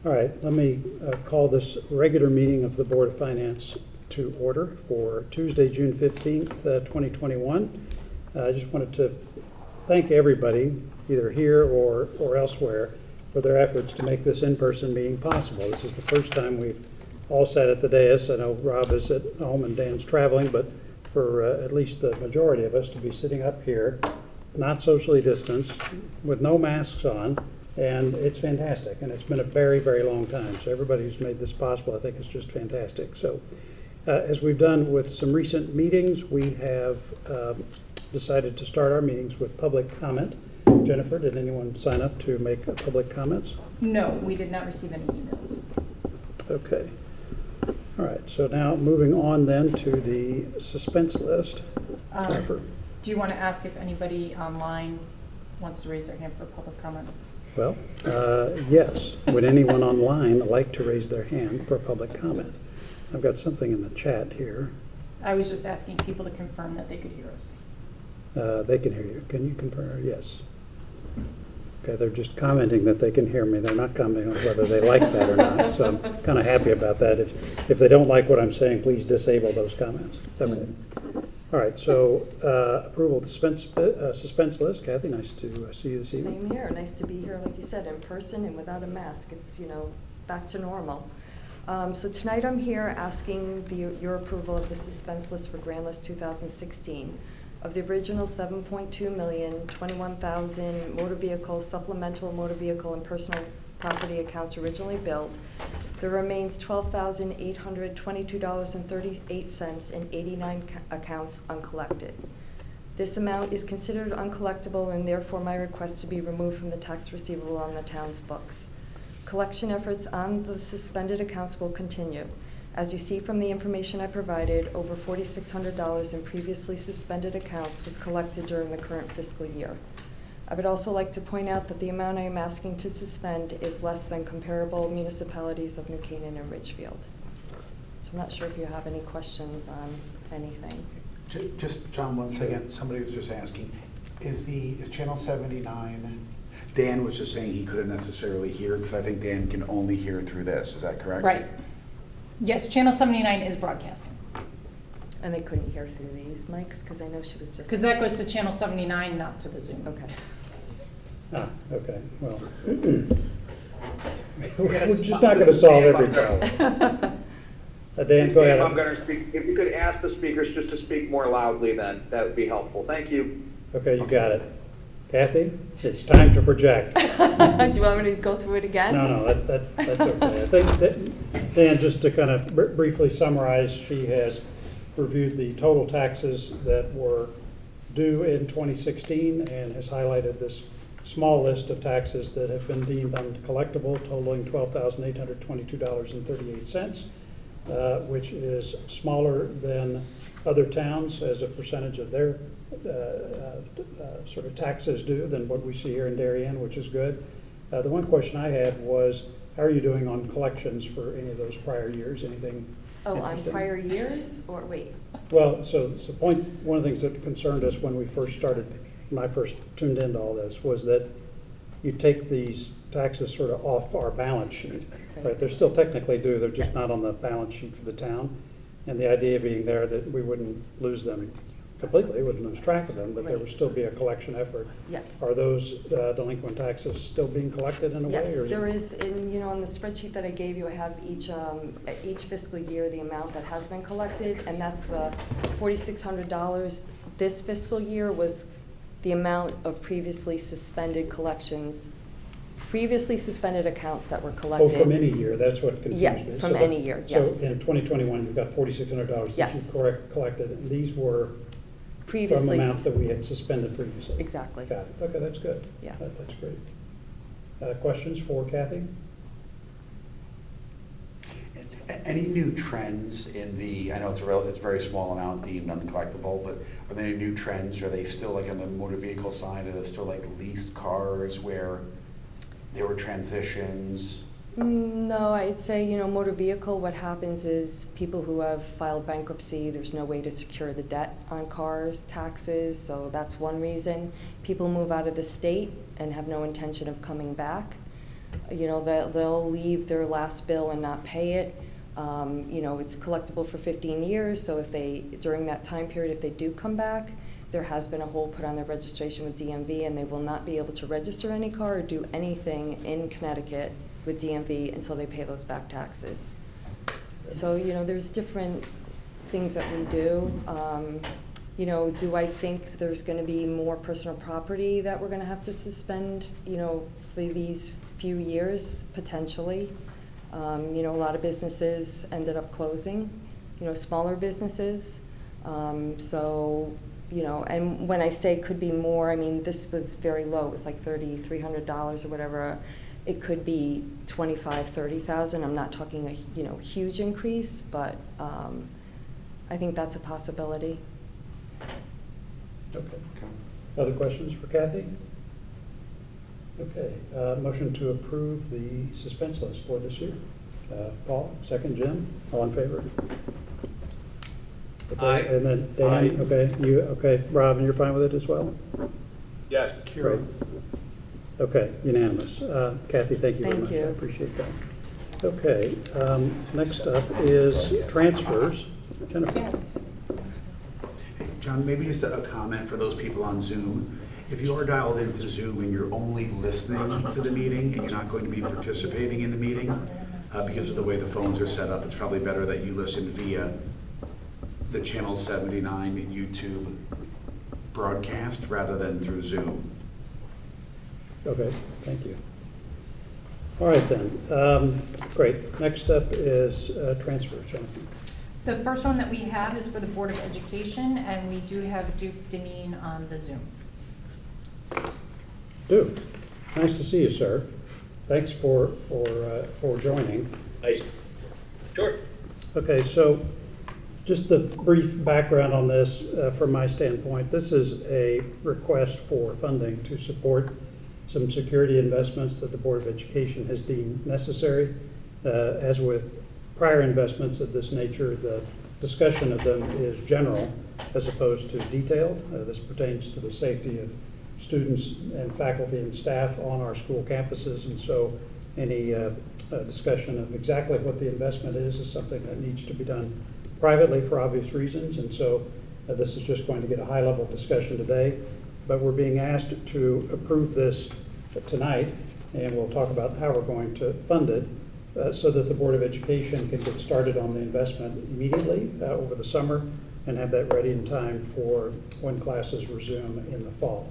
All right, let me call this regular meeting of the Board of Finance to order for Tuesday, June 15th, 2021. I just wanted to thank everybody, either here or elsewhere, for their efforts to make this in-person meeting possible. This is the first time we've all sat at the dais. I know Rob is at home and Dan's traveling, but for at least the majority of us to be sitting up here, not socially distanced, with no masks on, and it's fantastic. And it's been a very, very long time. So everybody who's made this possible, I think, is just fantastic. So as we've done with some recent meetings, we have decided to start our meetings with public comment. Jennifer, did anyone sign up to make public comments? No, we did not receive any emails. Okay. All right, so now moving on then to the suspense list. Do you want to ask if anybody online wants to raise their hand for public comment? Well, yes. Would anyone online like to raise their hand for public comment? I've got something in the chat here. I was just asking people to confirm that they could hear us. They can hear you. Can you confirm? Yes. Okay, they're just commenting that they can hear me. They're not commenting on whether they like that or not. So I'm kind of happy about that. If they don't like what I'm saying, please disable those comments. Okay. All right, so approval of the suspense list. Kathy, nice to see you this evening. Same here. Nice to be here, like you said, in person and without a mask. It's, back to normal. So tonight I'm here asking your approval of the suspense list for Grand List 2016. Of the original 7.2 million, 21,000 motor vehicle, supplemental motor vehicle, and personal property accounts originally billed, there remains $12,822.38 in 89 accounts uncollected. This amount is considered uncollectible and therefore my request to be removed from the tax receivable on the town's books. Collection efforts on the suspended accounts will continue. As you see from the information I provided, over $4,600 in previously suspended accounts was collected during the current fiscal year. I would also like to point out that the amount I am asking to suspend is less than comparable municipalities of New Canaan and Ridgefield. So I'm not sure if you have any questions on anything. Just, John, one second. Somebody was just asking, is Channel 79, Dan was just saying he couldn't necessarily hear, because I think Dan can only hear through this. Is that correct? Right. Yes, Channel 79 is broadcasting. And they couldn't hear through these mics, because I know she was just... Because that goes to Channel 79, not to the Zoom. Okay. Okay. Well, we're just not going to solve every problem. Dan, go ahead. I'm going to speak. If you could ask the speakers just to speak more loudly, then that would be helpful. Thank you. Okay, you got it. Kathy, it's time to project. Do you want me to go through it again? No, that's okay. I think that, Dan, just to kind of briefly summarize, she has reviewed the total taxes that were due in 2016 and has highlighted this small list of taxes that have been deemed uncollectible, totaling $12,822.38, which is smaller than other towns as a percentage of their sort of taxes due than what we see here in Darien, which is good. The one question I had was, how are you doing on collections for any of those prior years? Anything? Oh, on prior years, or wait? Well, so the point, one of the things that concerned us when we first started, when I first tuned into all this, was that you take these taxes sort of off our balance sheet, right? They're still technically due, they're just not on the balance sheet for the town. And the idea being there that we wouldn't lose them completely, wouldn't lose track of them, but there would still be a collection effort. Yes. Are those delinquent taxes still being collected in a way? Yes, or there is. On the spreadsheet that I gave you, I have each fiscal year the amount that has been collected, and that's the $4,600. This fiscal year was the amount of previously suspended collections, previously suspended accounts that were collected. Oh, from any year, that's what confused me. Yeah, from any year, yes. So in 2021, you've got $4,600 that Yes. you collected, and these were Previously. from amounts that we had suspended previously. Exactly. Got it. Okay, that's good. Yeah. That's great. Questions for Kathy? Any new trends in the, I know it's a very small amount deemed uncollectible, but are there any new trends? Are they still like on the motor vehicle side? Are there still like leased cars where there were transitions? No, I'd say, motor vehicle, what happens is people who have filed bankruptcy, there's no way to secure the debt on cars, taxes, so that's one reason. People move out of the state and have no intention of coming back. You know, they'll leave their last bill and not pay it. You know, it's collectible for 15 years, so if they, during that time period, if they do come back, there has been a hold put on their registration with DMV, and they will not be able to register any car or do anything in Connecticut with DMV until they pay those back taxes. So, you know, there's different things that we do. You know, do I think there's going to be more personal property that we're going to have to suspend, you know, for these few years, potentially? You know, a lot of businesses ended up closing, you know, smaller businesses. So, you know, and when I say could be more, I mean, this was very low. It was like $3,300 or whatever. It could be 25, 30,000. I'm not talking a, you know, huge increase, but I think that's a possibility. Okay. Other questions for Kathy? Okay, motion to approve the suspense list for this year. Paul, second. Jim, all in favor? Okay, Aye. and then Dan, Aye. okay, you, okay, Rob, and you're fine with it as well? Yes. Great. Okay, unanimous. Kathy, thank you very Thank much. I you. appreciate that. Okay, next up is transfers. Jennifer? Hey, John, maybe just a comment for those people on Zoom. If you are dialed into Zoom and you're only listening to the meeting and you're not going to be participating in the meeting, because of the way the phones are set up, it's probably better that you listen via the Channel 79 YouTube broadcast rather than through Zoom. Okay, thank you. All right then, great. Next up is transfers, Jennifer. The first one that we have is for the Board of Education, and we do have Duke Deneen on the Zoom. Duke, nice to see you, sir. Thanks for joining. Nice. Sure. Okay, so just the brief background on this from my standpoint. This is a request for funding to support some security investments that the Board of Education has deemed necessary. As with prior investments of this nature, the discussion of them is general as opposed to detailed. This pertains to the safety of students and faculty and staff on our school campuses, and so any discussion of exactly what the investment is something that needs to be done privately for obvious reasons, and so this is just going to get a high-level discussion today, but we're being asked to approve this tonight, and we'll talk about how we're going to fund it so that the Board of Education can get started on the investment immediately over the summer and have that ready in time for when classes resume in the fall.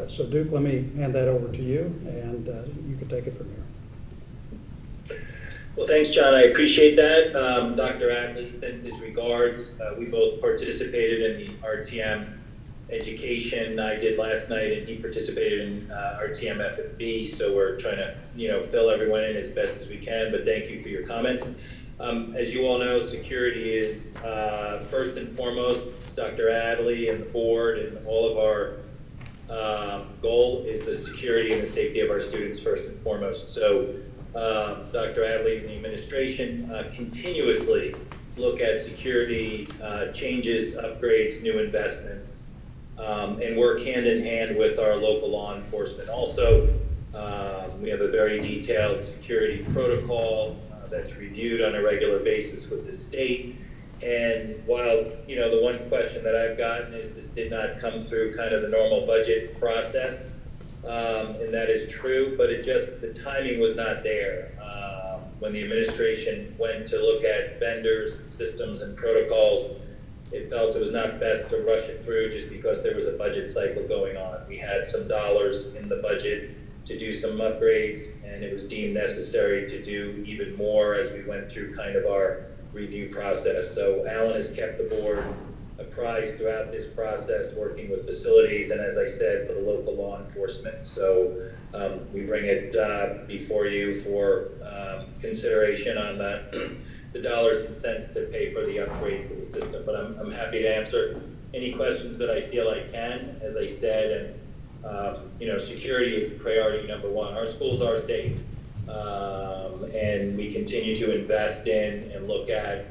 So Duke, let me hand that over to you, and you can take it from here. Well, thanks, John. I appreciate that. Dr. Ackley sends his regards. We both participated in the RTM education. I did last night, and he participated in RTM F&B. So we're trying to, fill everyone in as best as we can. But thank you for your comments. As you all know, security is first and foremost. Dr. Adley and the board and all of our goal is the security and the safety of our students first and foremost. So Dr. Adley and the administration continuously look at security changes, upgrades, new investments, and work hand in hand with our local law enforcement. Also, we have a very detailed security protocol that's reviewed on a regular basis with the state. And while, the one question that I've gotten is this did not come through kind of the normal budget process, and that is true, but the timing was not there. When the administration went to look at vendors, systems, and protocols, it felt it was not best to rush it through just because there was a budget cycle going on. We had some dollars in the budget to do some upgrades, and it was deemed necessary to do even more as we went through kind of our review process. So Alan has kept the board apprised throughout this process, working with facilities and, as I said, for the local law enforcement. So we bring it before you for consideration on the dollars and cents to pay for the upgrade to the system. But I'm happy to answer any questions that I feel I can. As I said, and security is priority number one. Our schools are safe. And we continue to invest in and look at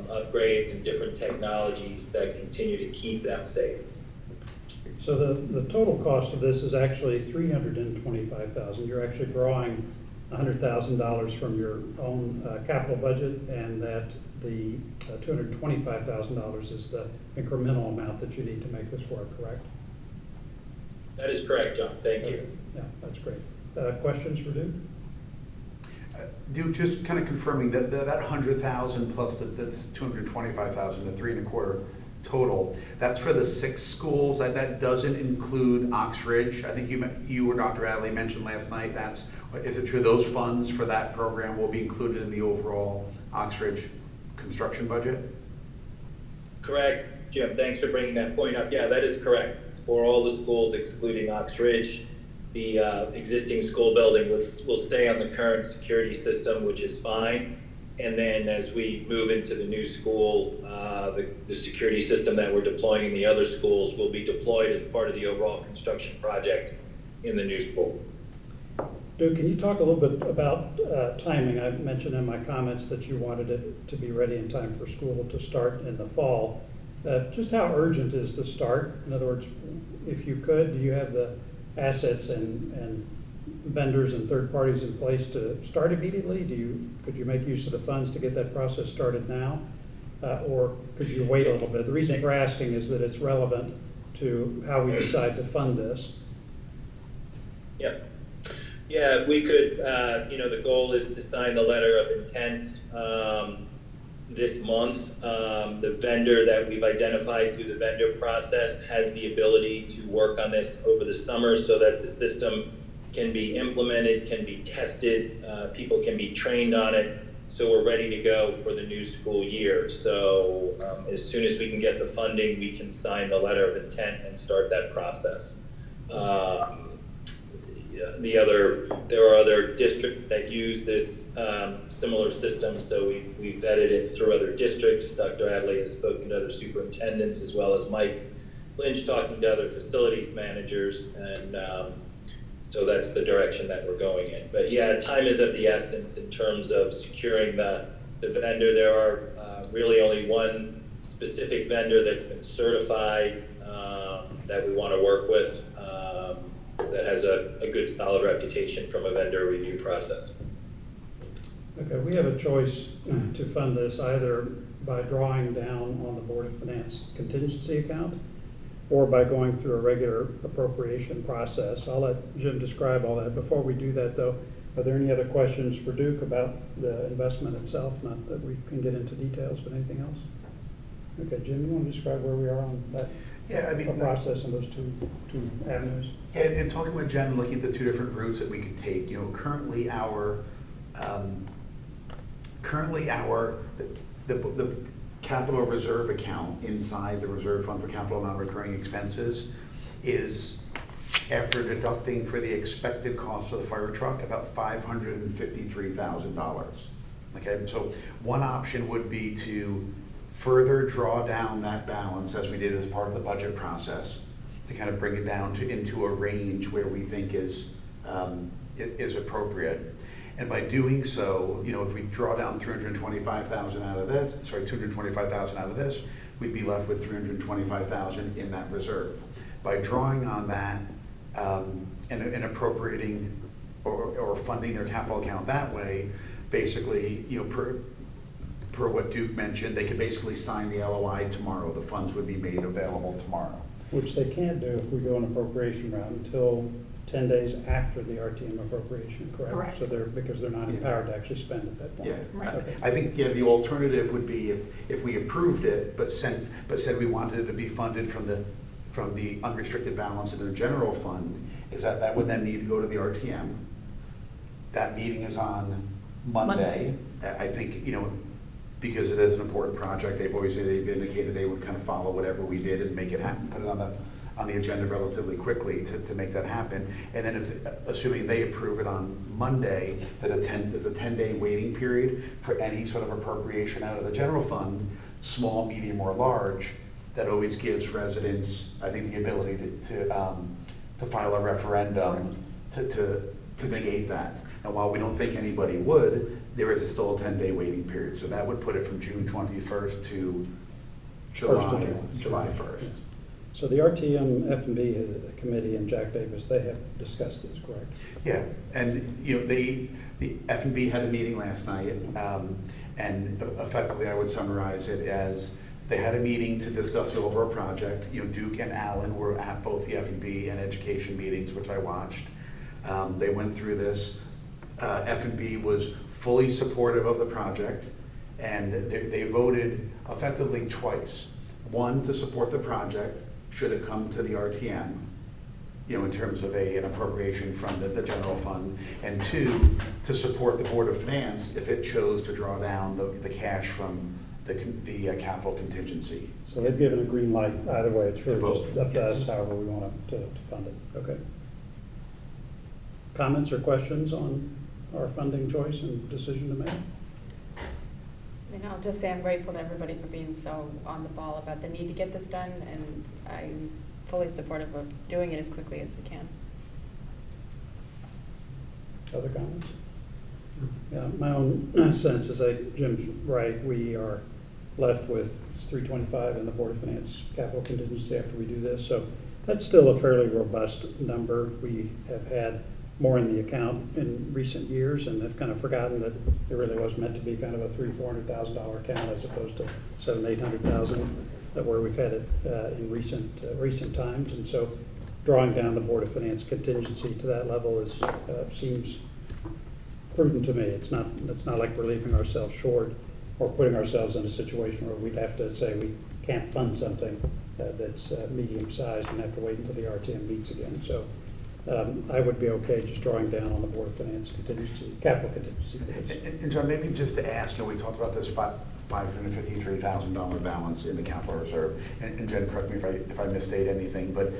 upgrades and different technologies that continue to keep them safe. So the total cost of this is actually $325,000. You're actually drawing $100,000 from your own capital budget, and that the $225,000 is the incremental amount that you need to make this work, correct? That is correct, John. Thank you. Yeah, that's great. Questions for Duke? Duke, just kind of confirming that 100,000 plus that's 225,000, the 3.25 total, that's for the 6 schools. That doesn't include Oxbridge. I think you or Dr. Adley mentioned last night. Is it true those funds for that program will be included in the overall Oxbridge construction budget? Correct, Jim. Thanks for bringing that point up. Yeah, that is correct. For all the schools excluding Oxbridge, the existing school building will stay on the current security system, which is fine. And then as we move into the new school, the security system that we're deploying in the other schools will be deployed as part of the overall construction project in the new school. Duke, can you talk a little bit about timing? I mentioned in my comments that you wanted it to be ready in time for school to start in the fall. Just how urgent is the start? In other words, if you could, do you have the assets and vendors and third parties in place to start immediately? Could you make use of the funds to get that process started now? Or could you wait a little bit? The reason we're asking is that it's relevant to how we decide to fund this. Yep. Yeah, if we could, the goal is to sign the letter of intent this month. The vendor that we've identified through the vendor process has the ability to work on this over the summer so that the system can be implemented, can be tested, people can be trained on it, so we're ready to go for the new school year. So as soon as we can get the funding, we can sign the letter of intent and start that process. There are other districts that use this similar system, so we vetted it through other districts. Dr. Adley has spoken to other superintendents, as well as Mike Lynch talking to other facilities managers, and so that's the direction that we're going in. But yeah, time is of the essence in terms of securing the vendor. There are really only one specific vendor that's been certified that we want to work with, that has a good solid reputation from a vendor review process. Okay, we have a choice to fund this either by drawing down on the Board of Finance contingency account or by going through a regular appropriation process. I'll let Jim describe all that. Before we do that, though, are there any other questions for Duke about the investment itself? Not that we can get into details, but anything else? Okay, Jim, you want to describe where we are on that? Yeah, process in those two avenues? And talking with Jen, looking at the 2 different routes that we could take, currently the capital reserve account inside the reserve fund for capital non-recurring expenses is, after deducting for the expected cost of the fire truck, about $553,000. Okay, so one option would be to further draw down that balance as we did as part of the budget process to kind of bring it down into a range where we think is appropriate. And by doing so, if we draw down $225,000 out of this, we'd be left with $325,000 in that reserve. By drawing on that and appropriating or funding their capital account that way, basically, per what Duke mentioned, they could basically sign the LOI tomorrow. The funds would be made available tomorrow. Which they can't do if we go an appropriation route until 10 days after the RTM appropriation, correct? Correct. So because they're not empowered to actually spend at that point. Yeah, Right. Okay. I think the alternative would be if we approved it, but said we wanted it to be funded from the unrestricted balance in the general fund, is that would then need to go to the RTM. That meeting is on Monday. I think, because it is an important project, they've indicated they would kind of follow whatever we did and make it happen, put it on the agenda relatively quickly to make that happen. And then assuming they approve it on Monday, there's a 10-day waiting period for any sort of appropriation out of the general fund, small, medium, or large. That always gives residents, I think, the ability to file a referendum to negate that. Now, while we don't think anybody would, there is still a 10-day waiting period. So that would put it from June 21st to July 1st. So the RTM F&B committee and Jack Davis, they have discussed this, correct? Yeah, and The F&B had a meeting last night, and effectively I would summarize it as they had a meeting to discuss the overall project. You know, Duke and Alan were at both the F&B and education meetings, which I watched. They went through this. F&B was fully supportive of the project, and they voted effectively twice. One, to support the project, should it come to the RTM, you know, in terms of an appropriation from the general fund, and two, to support the Board of Finance if it chose to draw down the cash from the capital contingency. So they've given a green light either way. It's really Both, just up to us yes. however we want to fund it. Okay. Comments or questions on our funding choice and decision to make? And I'll just say I'm grateful to everybody for being so on the ball about the need to get this done, and I'm fully supportive of doing it as quickly as we can. Other comments? Yeah, my own sense is that Jim's right. We are left with $325 in the Board of Finance capital contingency after we do this. So that's still a fairly robust number. We have had more in the account in recent years and have kind of forgotten that it really was meant to be kind of a $300,000-$400,000 account as opposed to $700,000-$800,000 where we've had it in recent times. And so drawing down the Board of Finance contingency to that level is seems prudent to me. It's not like we're leaving ourselves short or putting ourselves in a situation where we'd have to say we can't fund something that's medium-sized and have to wait until the RTM meets again. So I would be okay just drawing down on the Board of Finance contingency, capital contingency. And John, maybe just to ask, you know, we talked about this $553,000 balance in the capital reserve, and Jen, correct me if I misstate anything, but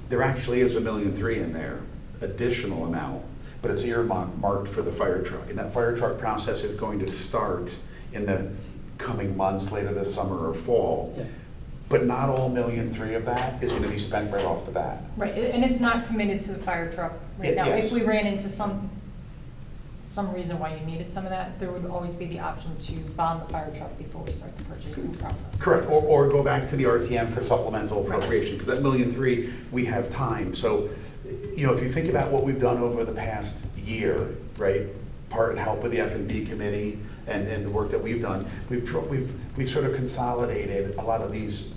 there actually is $1.3 million in there, additional amount, but it's earmarked for the fire truck, and that fire truck process is going to start in the coming months, later this summer or fall. Yeah. But not all $1.3 million of that is going to be spent right off the bat. Right, and it's not committed to the fire truck right now. Yes. If we ran into some reason why you needed some of that, there would always be the option to bond the fire truck before we start the purchasing process. Correct, or go back to the RTM for supplemental appropriation, because that $1.3 million, we have time. So, you know, if you think about what we've done over the past year, right, part and help with the F&B committee and the work that we've done, we've sort of consolidated a lot of these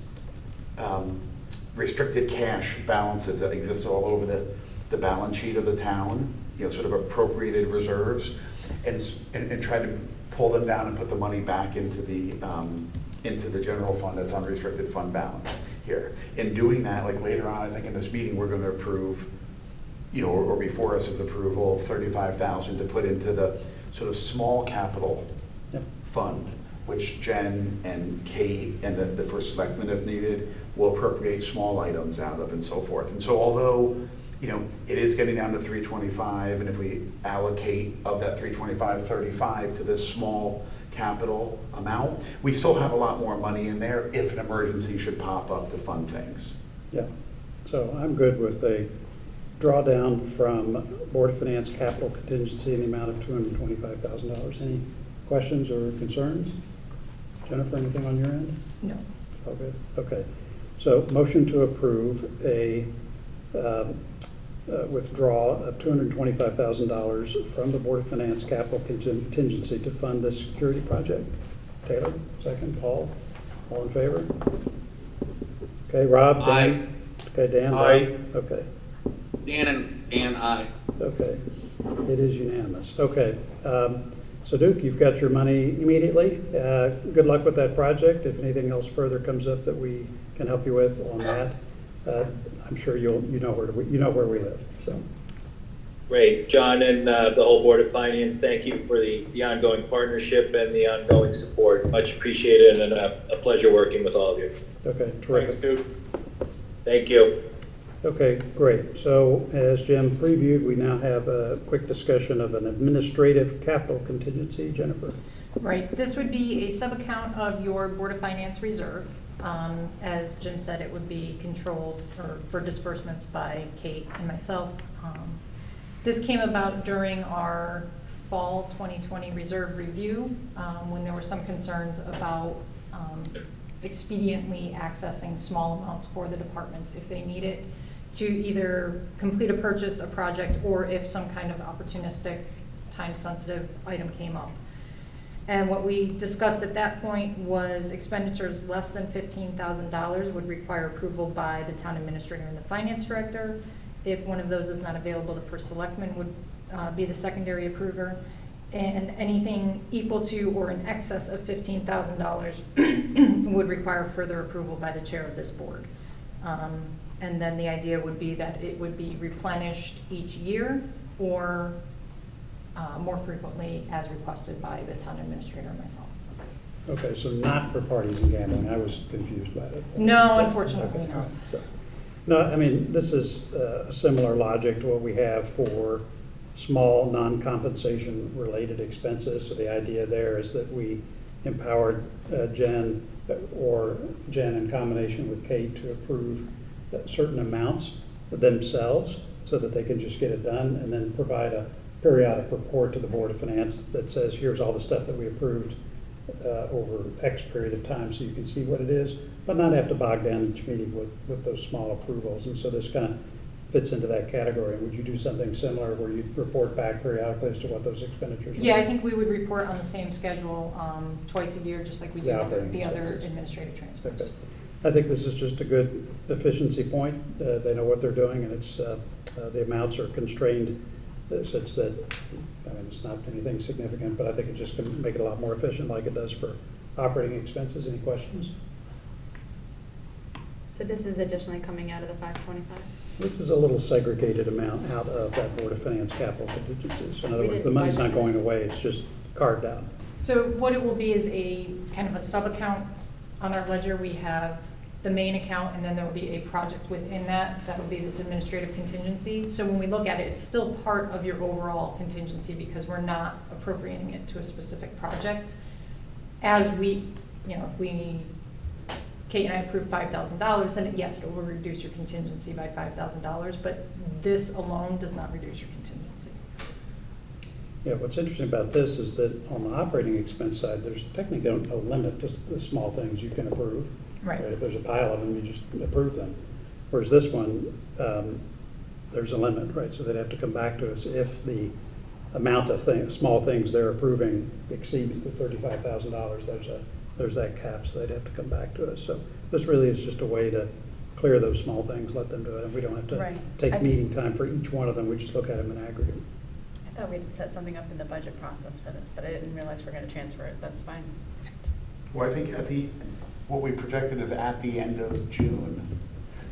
restricted cash balances that exist all over the balance sheet of the town, you know, sort of appropriated reserves, and try to pull them down and put the money back into the general fund as unrestricted fund balance here. In doing that, like later on, I think in this meeting, we're going to approve, you know, or before us is approval of $35,000 to put into the sort of small capital fund, which Jen and Kate and the first selectman, if needed, will appropriate small items out of and so forth. And so although, you know, it is getting down to $325, and if we allocate of that $325, $35 to this small capital amount, we still have a lot more money in there if an emergency should pop up to fund things. Yeah, so I'm good with a drawdown from Board of Finance capital contingency in the amount of $225,000. Any questions or concerns? Jennifer, anything on your end? No. Oh, good. Okay. So motion to approve a withdrawal of $225,000 from the Board of Finance capital contingency to fund this security project. Taylor, second. Paul, all in favor? Okay, Rob? Dan? Aye. Okay, Dan? Aye. Bob? Okay. Dan, aye. Okay, it is unanimous. Okay, so Duke, you've got your money immediately. Good luck with that project. If anything else further comes up that we can help you with on that, I'm sure you know where we live. So, Great, John and the whole Board of Finance, thank you for the ongoing partnership and the ongoing support. Much appreciated, and a pleasure working with all of you. okay, terrific. Thank you. Okay, great. So as Jim previewed, we now have a quick discussion of an administrative capital contingency. Jennifer? Right, this would be a sub-account of your Board of Finance reserve. As Jim said, it would be controlled for disbursements by Kate and myself. This came about during our fall 2020 reserve review, when there were some concerns about expediently accessing small amounts for the departments if they need it to either complete a purchase, a project, or if some kind of opportunistic time-sensitive item came up. And what we discussed at that point was expenditures less than $15,000 would require approval by the town administrator and the finance director. If one of those is not available, the first selectman would be the secondary approver. And anything equal to or in excess of $15,000 would require further approval by the chair of this board. And then the idea would be that it would be replenished each year or more frequently as requested by the town administrator and myself. Okay, so not for parties and gambling, I was confused by it. No, unfortunately Okay, not. so- No, I mean, this is a similar logic to what we have for small, non-compensation related expenses. So the idea there is that we empowered Jen in combination with Kate to approve certain amounts themselves so that they can just get it done and then provide a periodic report to the Board of Finance that says, here's all the stuff that we approved over X period of time, so you can see what it is, but not have to bog down each meeting with those small approvals. And so this kind of fits into that category. Would you do something similar where you report back periodically as to what those expenditures are? Yeah, I think we would report on the same schedule twice a year, just like we do The with operating the other expenses. administrative transfers. Okay. I think this is just a good efficiency point. They know what they're doing, and it's the amounts are constrained such that, I mean, it's not anything significant, but I think it just can make it a lot more efficient like it does for operating expenses. Any questions? So this is additionally coming out of the 525? This is a little segregated amount out of that Board of Finance capital contingencies. So in other We words, the didn't money's not budget going this. away, it's just carved out. So what it will be is a kind of a sub-account on our ledger. We have the main account, and then there will be a project within that. That will be this administrative contingency. So when we look at it, it's still part of your overall contingency because we're not appropriating it to a specific project. As we, if we, Kate and I approve $5,000, then yes, it will reduce your contingency by $5,000, but this alone does not reduce your contingency. Yeah, what's interesting about this is that on the operating expense side, there's technically no limit to the small things you can approve. Right. If there's a pile of them, you just approve them. Whereas this one, there's a limit, right? So they'd have to come back to us if the amount of small things they're approving exceeds the $35,000. There's that cap, so they'd have to come back to us. So this really is just a way to clear those small things, let them do it, and we don't have to Right. take I meeting just- time for each one of them. We just look at them in aggregate. I thought we'd set something up in the budget process for this, but I didn't realize we're going to transfer it. That's fine. Just- Well, I think what we projected is at the end of June,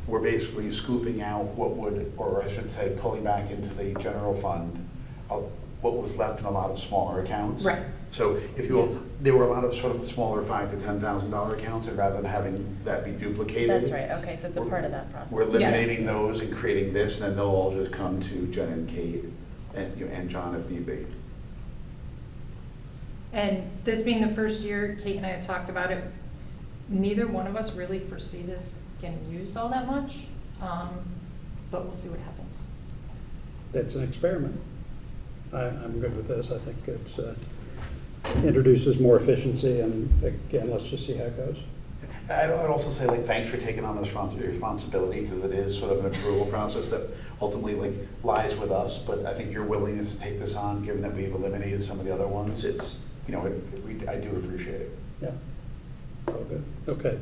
we're basically scooping out what would, or I should say, pulling back into the general fund, what was left in a lot of smaller accounts. Right. So if you will, there were a lot of sort of smaller $5,000 to $10,000 accounts, and rather than having that be duplicated. That's right. Okay, so it's a part of that process. We're Yes. eliminating those and creating this, and then they'll all just come to Jen and Kate and John if need be. And this being the first year, Kate and I have talked about it, neither one of us really foresee this getting used all that much, but we'll see what happens. It's an experiment. I'm good with this. I think it's introduces more efficiency, and again, let's just see how it goes. I'd also say, thanks for taking on this responsibility, because it is sort of an approval process that ultimately, lies with us, but I think your willingness to take this on, given that we've eliminated some of the other ones, I do appreciate it. Yeah. All good. Okay.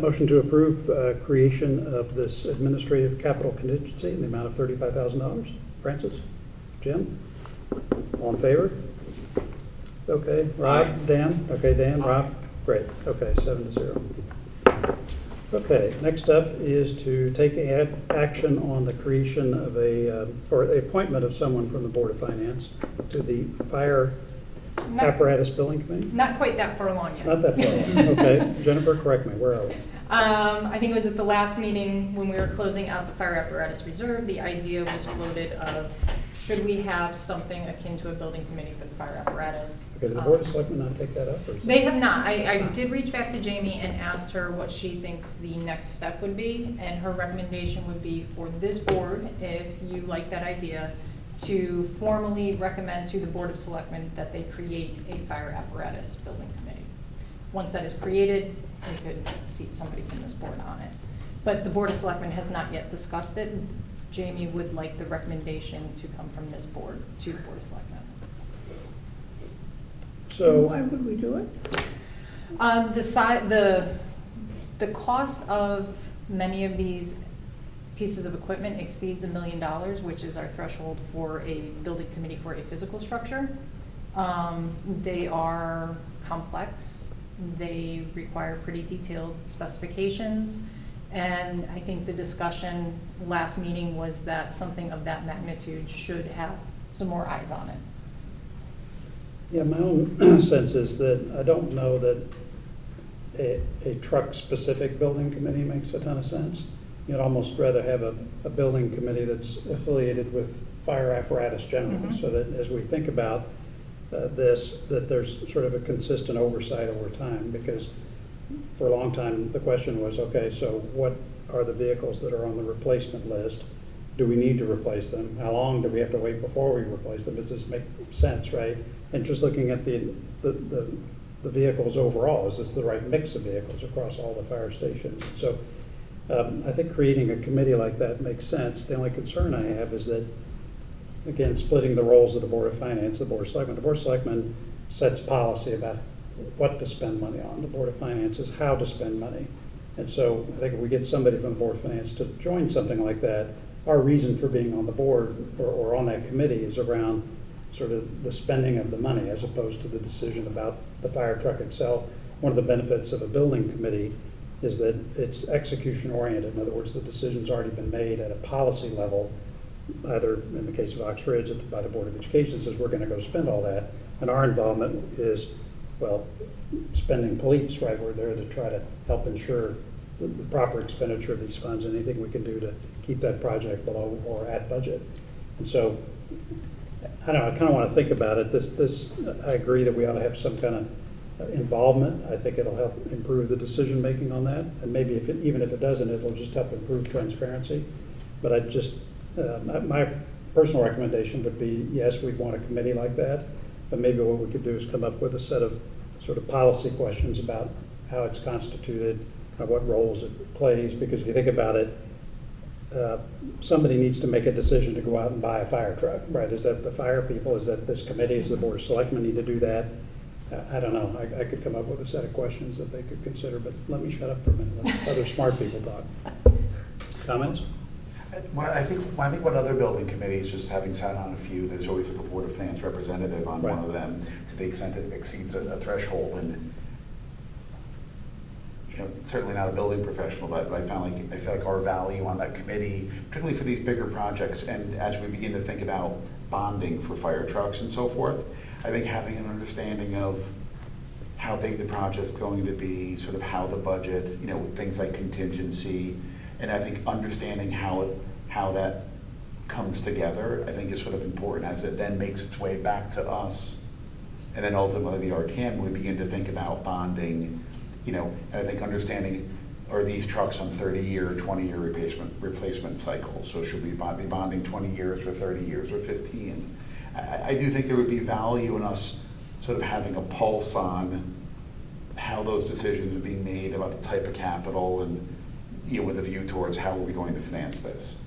Motion to approve creation of this administrative capital contingency in the amount of $35,000. Francis? Jim? All in favor? Okay. Rob? Dan? Okay, Dan? Rob? Great. Okay, 7-0. Okay, next up is to take action on the creation of or the appointment of someone from the Board of Finance to the Fire Apparatus Billing Committee? Not quite that far along yet. Not that far along. Okay. Jennifer, correct me. Where are we? I think it was at the last meeting when we were closing out the fire apparatus reserve, the idea was floated of, should we have something akin to a building committee for the fire apparatus? Okay, did the Board of Selectmen not take that up? Or is They have not. I did reach back to Jamie and asked her what she thinks the next step would be, and her recommendation would be for this board, if you like that idea, to formally recommend to the Board of Selectmen that they create a fire apparatus building committee. Once that is created, we could seat somebody from this board on it. But the Board of Selectmen has not yet discussed it. Jamie would like the recommendation to come from this board to the Board of Selectmen. So. Why would we do it? The cost of many of these pieces of equipment exceeds $1 million, which is our threshold for a building committee for a physical structure. They are complex. They require pretty detailed specifications. And I think the discussion last meeting was that something of that magnitude should have some more eyes on it. Yeah, my own sense is that I don't know that a truck-specific building committee makes a ton of sense. You'd almost rather have a building committee that's affiliated with fire apparatus generally, so that as we think about this, that there's sort of a consistent oversight over time, because for a long time, the question was, okay, so what are the vehicles that are on the replacement list? Do we need to replace them? How long do we have to wait before we replace them? Does this make sense, right? And just looking at the vehicles overall, is this the right mix of vehicles across all the fire stations? So I think creating a committee like that makes sense. The only concern I have is that, again, splitting the roles of the Board of Finance, the Board of Selectmen. The Board of Selectmen sets policy about what to spend money on. The Board of Finance is how to spend money. And so I think if we get somebody from the Board of Finance to join something like that, our reason for being on the board or on that committee is around sort of the spending of the money as opposed to the decision about the fire truck itself. One of the benefits of a building committee is that it's execution oriented. In other words, the decision's already been made at a policy level, either in the case of Ox Ridge by the Board of Education says we're going to go spend all that. And our involvement is, well, spending police, right? We're there to try to help ensure the proper expenditure of these funds, anything we can do to keep that project below or at budget. And so, I don't know, I kind of want to think about it. I agree that we ought to have some kind of involvement. I think it'll help improve the decision making on that. And maybe even if it doesn't, it'll just help improve transparency. But I just, my personal recommendation would be, yes, we'd want a committee like that, but maybe what we could do is come up with a set of sort of policy questions about how it's constituted, what roles it plays, because if you think about it, somebody needs to make a decision to go out and buy a fire truck, right? Is that the fire people? Is that this committee? Is the Board of Selectmen need to do that? I don't know. I could come up with a set of questions that they could consider, but let me shut up for a minute. Let other smart people talk. Comments? Well, I think what other building committees, just having sat on a few, there's always like a Board of Finance representative on Right. one of them to the extent it exceeds a threshold. And certainly not a building professional, but I feel like our value on that committee, particularly for these bigger projects, and as we begin to think about bonding for fire trucks and so forth, I think having an understanding of how big the project's going to be, sort of how the budget, things like contingency, and I think understanding how that comes together, I think is sort of important as it then makes its way back to us. And then ultimately the RTM, we begin to think about bonding, and I think understanding, are these trucks on 30-year, 20-year replacement cycles? So should we be bonding 20 years or 30 years or 15? I do think there would be value in us sort of having a pulse on how those decisions are being made about the type of capital and, with a view towards how are we going to finance this.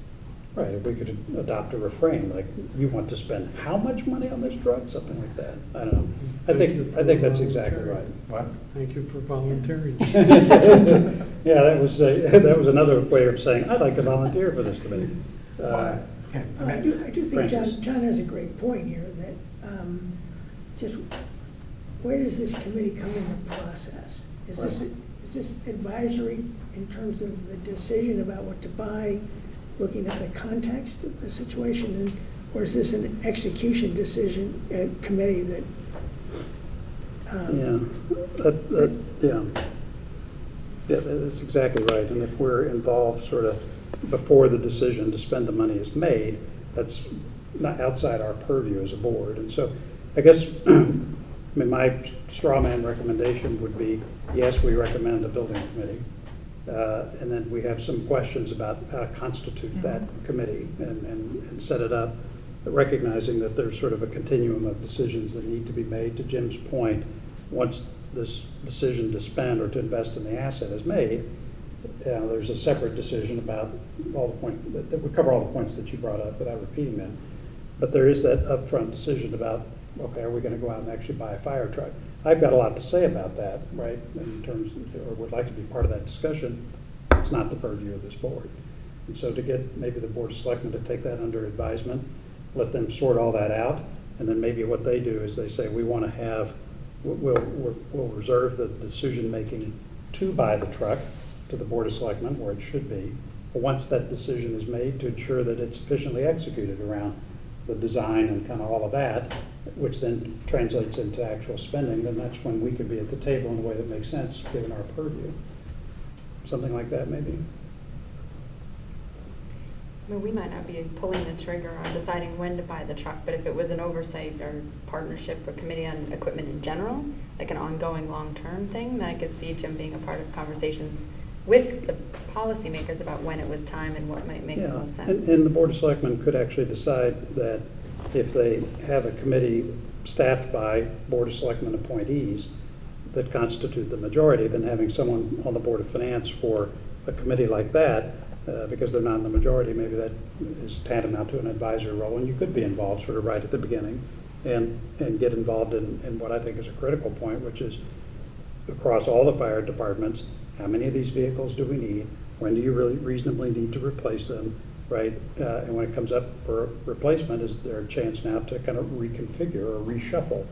Right, if we could adopt a refrain, like, you want to spend how much money on this drug, something like that. I don't know. I think that's exactly right. What? Thank you for volunteering. Yeah, that was another way of saying, I'd like to volunteer for this committee. I do think Francis. John has a great point here, that just where does this committee come in the process? Is this advisory in terms of the decision about what to buy, looking at the context of the situation, or is this an execution decision committee that? Yeah, that's exactly right. And if we're involved sort of before the decision to spend the money is made, that's not outside our purview as a board. And so I guess, my straw man recommendation would be, yes, we recommend a building committee. And then we have some questions about how to constitute that committee and set it up, recognizing that there's sort of a continuum of decisions that need to be made. To Jim's point, once this decision to spend or to invest in the asset is made, there's a separate decision about all the points that would cover all the points that you brought up without repeating them. But there is that upfront decision about okay, are we gonna go out and actually buy a fire truck? I've got a lot to say about that, right, in terms, or would like to be part of that discussion. It's not the purview of this board. And so to get maybe the Board of Selectmen to take that under advisement, let them sort all that out, and then maybe what they do is they say, we want to have, we'll reserve the decision-making to buy the truck to the Board of Selectmen, where it should be. But once that decision is made, to ensure that it's efficiently executed around the design and kind of all of that, which then translates into actual spending, then that's when we could be at the table in a way that makes sense, given our purview. Something like that, maybe? I mean, we might not be pulling the trigger on deciding when to buy the truck, but if it was an oversight or partnership or committee on equipment in general, like an ongoing long-term thing, then I could see Jim being a part of conversations with the policymakers about when it was time and what might make the most sense. And the Board of Selectmen could actually decide that if they have a committee staffed by Board of Selectmen appointees that constitute the majority, then having someone on the Board of Finance for a committee like that, because they're not in the majority, maybe that is tantamount to an advisory role, and you could be involved sort of right at the beginning and get involved in what I think is a critical point, which is across all the fire departments, how many of these vehicles do we need? When do you really reasonably need to replace them, right? And when it comes up for replacement, is there a chance now to kind of reconfigure or reshuffle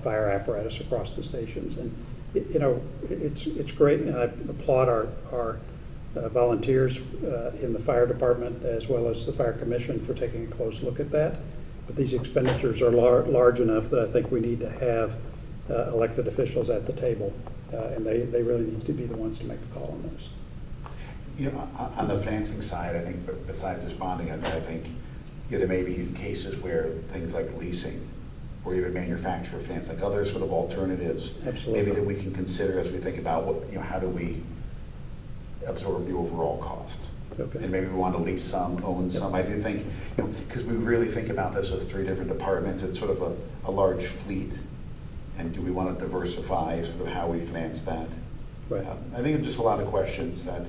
fire apparatus across the stations? And, you know, it's great, and I applaud our volunteers in the fire department as well as the fire commission for taking a close look at that. But these expenditures are large enough that I think we need to have elected officials at the table, and they really need to be the ones to make the call on this. You know, on the financing side, I think besides this bonding, I think there may be cases where things like leasing or even manufacturer finance, like other sort of alternatives, Absolutely. maybe that we can consider as we think about what, how do we absorb the overall cost. Okay. And maybe we want to lease some, own some. I do think, because we really think about this as 3 different departments, it's sort of a large fleet. And do we want to diversify sort of how we finance that? Right. I think it's just a lot of questions that.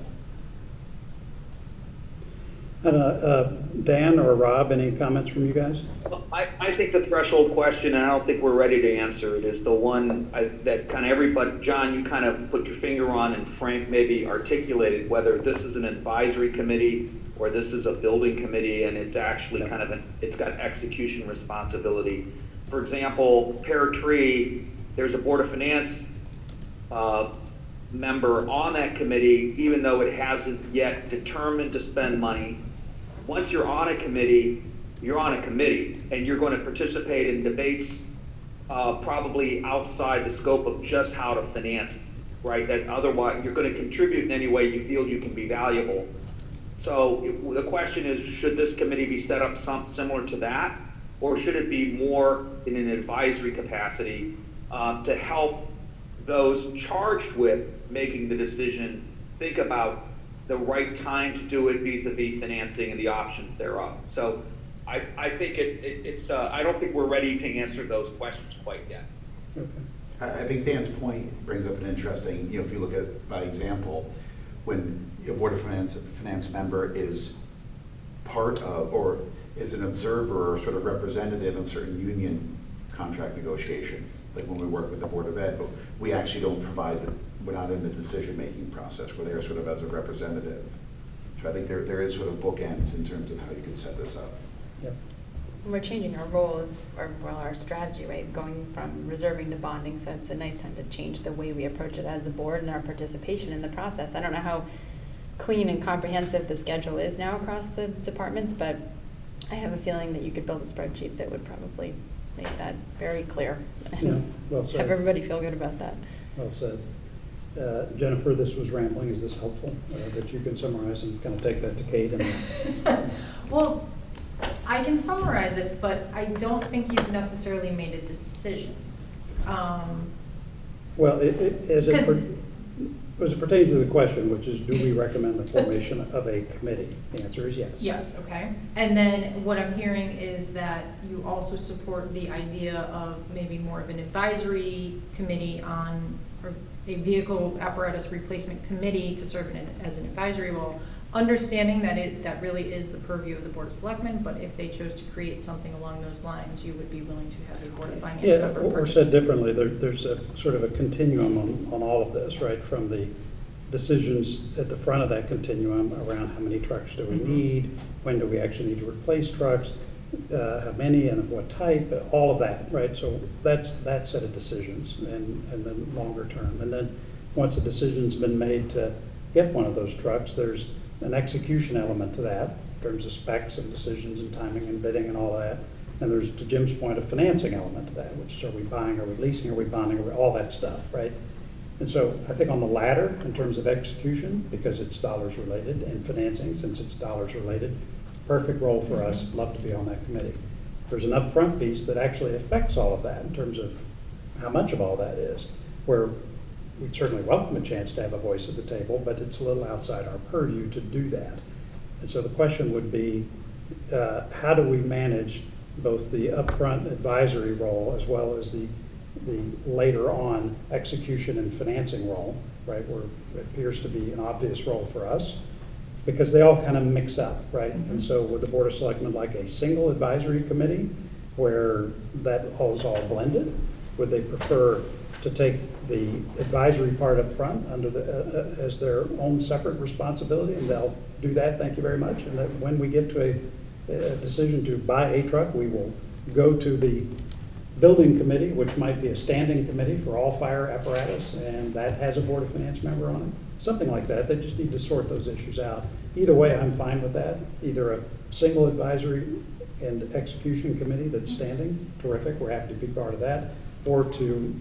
Dan or Rob, any comments from you guys? Well, I think the threshold question, and I don't think we're ready to answer it, is the one that kind of everybody, John, you kind of put your finger on, and Frank maybe articulated whether this is an advisory committee or this is a building committee, and it's actually kind of it's got execution responsibility. For example, Pear Tree, there's a Board of Finance member on that committee, even though it hasn't yet determined to spend money. Once you're on a committee, you're on a committee, and you're going to participate in debates probably outside the scope of just how to finance, right? That otherwise, you're going to contribute in any way you feel you can be valuable. So the question is, should this committee be set up similar to that, or should it be more in an advisory capacity to help those charged with making the decision think about the right time to do it vis-a-vis financing and the options thereof? So I think it's I don't think we're ready to answer those questions quite yet. Okay. I think Dan's point brings up an interesting, if you look at, by example, when a Board of Finance member is part of, or is an observer or sort of representative in certain union contract negotiations, like when we work with the Board of Ed, but we actually don't provide, we're not in the decision-making process, we're there sort of as a representative. So I think there is sort of bookends in terms of how you can set this up. Yep. And we're changing our role as, or well, our strategy, right? Going from reserving to bonding, so it's a nice time to change the way we approach it as a board and our participation in the process. I don't know how clean and comprehensive the schedule is now across the departments, but I have a feeling that you could build a spreadsheet that would probably make that very clear. And Yeah, well said. have everybody feel good about that. Well said. Jennifer, this was rambling. Is this helpful? That you can summarize and kind of take that to Kate? And Well, I can summarize it, but I don't think you've necessarily made a decision. well, as Because- it pertains to the question, which is, do we recommend the formation of a committee? The answer is yes. Yes, okay. And then what I'm hearing is that you also support the idea of maybe more of an advisory committee on, or a vehicle apparatus replacement committee to serve as an advisory role, understanding that that really is the purview of the Board of Selectmen, but if they chose to create something along those lines, you would be willing to have a Board of Finance Yeah, member or participate. said differently, there's a sort of a continuum on all of this, right? From the decisions at the front of that continuum around how many trucks do we Mhm. need, when do we actually need to replace trucks, how many and of what type, all of that, right? So that's that set of decisions and then longer term. And then once a decision's been made to get one of those trucks, there's an execution element to that in terms of specs and decisions and timing and bidding and all that. And there's, to Jim's point, a financing element to that, which is, are we buying, are we leasing, are we bonding, all that stuff, right? And so I think on the latter, in terms of execution, because it's dollars related, and financing, since it's dollars related, perfect role for us, love to be on that committee. There's an upfront piece that actually affects all of that in terms of how much of all that is, where we'd certainly welcome a chance to have a voice at the table, but it's a little outside our purview to do that. And so the question would be, how do we manage both the upfront advisory role as well as the later on execution and financing role, right, where it appears to be an obvious role for us, because they all kind of mix up, right? And so would the Board of Selectmen like a single advisory committee where that all is all blended? Would they prefer to take the advisory part up front under the, as their own separate responsibility, and they'll do that, thank you very much, and that when we get to a decision to buy a truck, we will go to the building committee, which might be a standing committee for all fire apparatus, and that has a Board of Finance member on it. Something like that. They just need to sort those issues out. Either way, I'm fine with that. Either a single advisory and execution committee that's standing, terrific, we're happy to be part of that, or to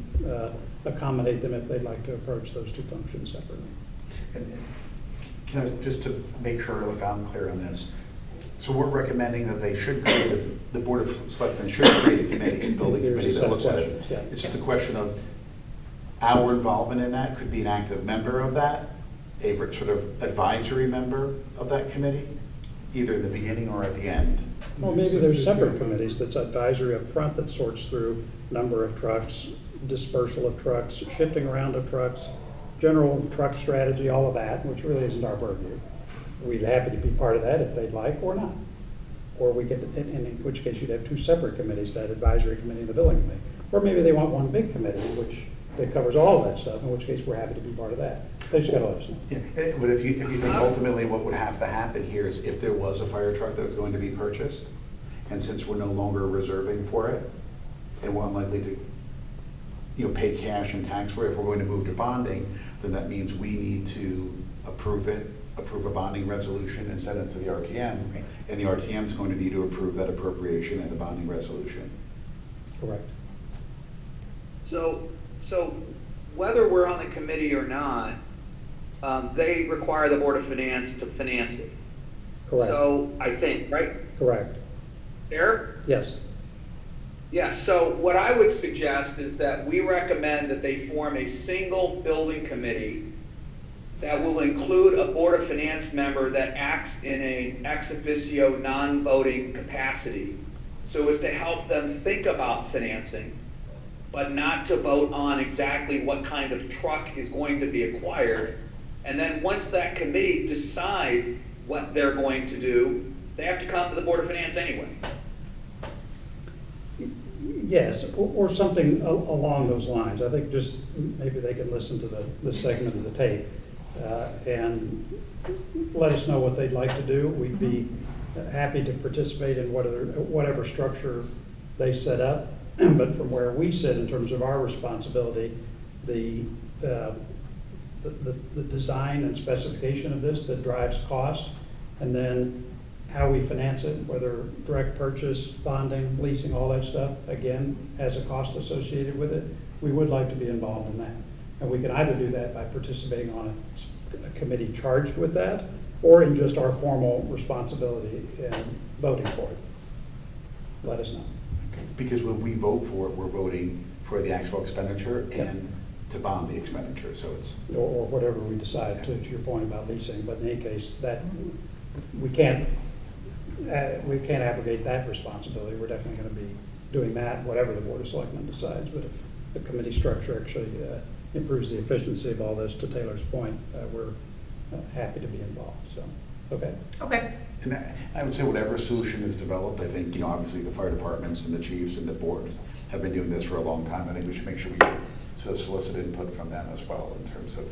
accommodate them if they'd like to approach those two functions separately. And can I, just to make sure, like, I'm clear on this, so we're recommending that they should create, the Board of Selectmen should create a committee, a building There's committee a set that of looks at it. questions, yeah. It's just a question of our involvement in that, could be an active member of that, a sort of advisory member of that committee, either in the beginning or at the end. Well, maybe there's separate committees that's advisory up front that sorts through number of trucks, dispersal of trucks, shifting around of trucks, general truck strategy, all of that, which really isn't our purview. We'd be happy to be part of that if they'd like, or not. Or we could, in which case you'd have two separate committees, that advisory committee and the building committee. Or maybe they want one big committee, which that covers all of that stuff, in which case we're happy to be part of that. They just gotta let us know. Yeah, but if you think ultimately what would have to happen here is if there was a fire truck that was going to be purchased, and since we're no longer reserving for it, and we're unlikely to, pay cash and tax for it, if we're going to move to bonding, then that means we need to approve it, approve a bonding resolution and send it to the RTM. Right. And the RTM is going to need to approve that appropriation and the bonding resolution. Correct. So whether we're on the committee or not, they require the Board of Finance to finance it. Correct. So I think, right? Correct. Eric? Yes. Yeah, so what I would suggest is that we recommend that they form a single building committee that will include a Board of Finance member that acts in a ex officio non-voting capacity, so as to help them think about financing, but not to vote on exactly what kind of truck is going to be acquired. And then once that committee decides what they're going to do, they have to come to the Board of Finance anyway. Yes, or something along those lines. I think just maybe they can listen to the segment of the tape and let us know what they'd like to do. We'd be happy to participate in whatever structure they set up. But from where we sit in terms of our responsibility, the design and specification of this that drives cost, and then how we finance it, whether direct purchase, bonding, leasing, all that stuff, again, has a cost associated with it. We would like to be involved in that. And we can either do that by participating on a committee charged with that, or in just our formal responsibility in voting for it. Let us know. Because when we vote for it, we're voting for the actual expenditure and to bond the expenditure, so it's. Or whatever we decide, to your point about leasing, but in any case, that, we can't abrogate that responsibility. We're definitely going to be doing that, whatever the Board of Selectmen decides. But if the committee structure actually improves the efficiency of all this, to Taylor's point, we're happy to be involved. So Okay. Okay. And I would say whatever solution is developed, I think, obviously the fire departments and the chiefs and the boards have been doing this for a long time. I think we should make sure we sort of solicit input from them as well in terms of.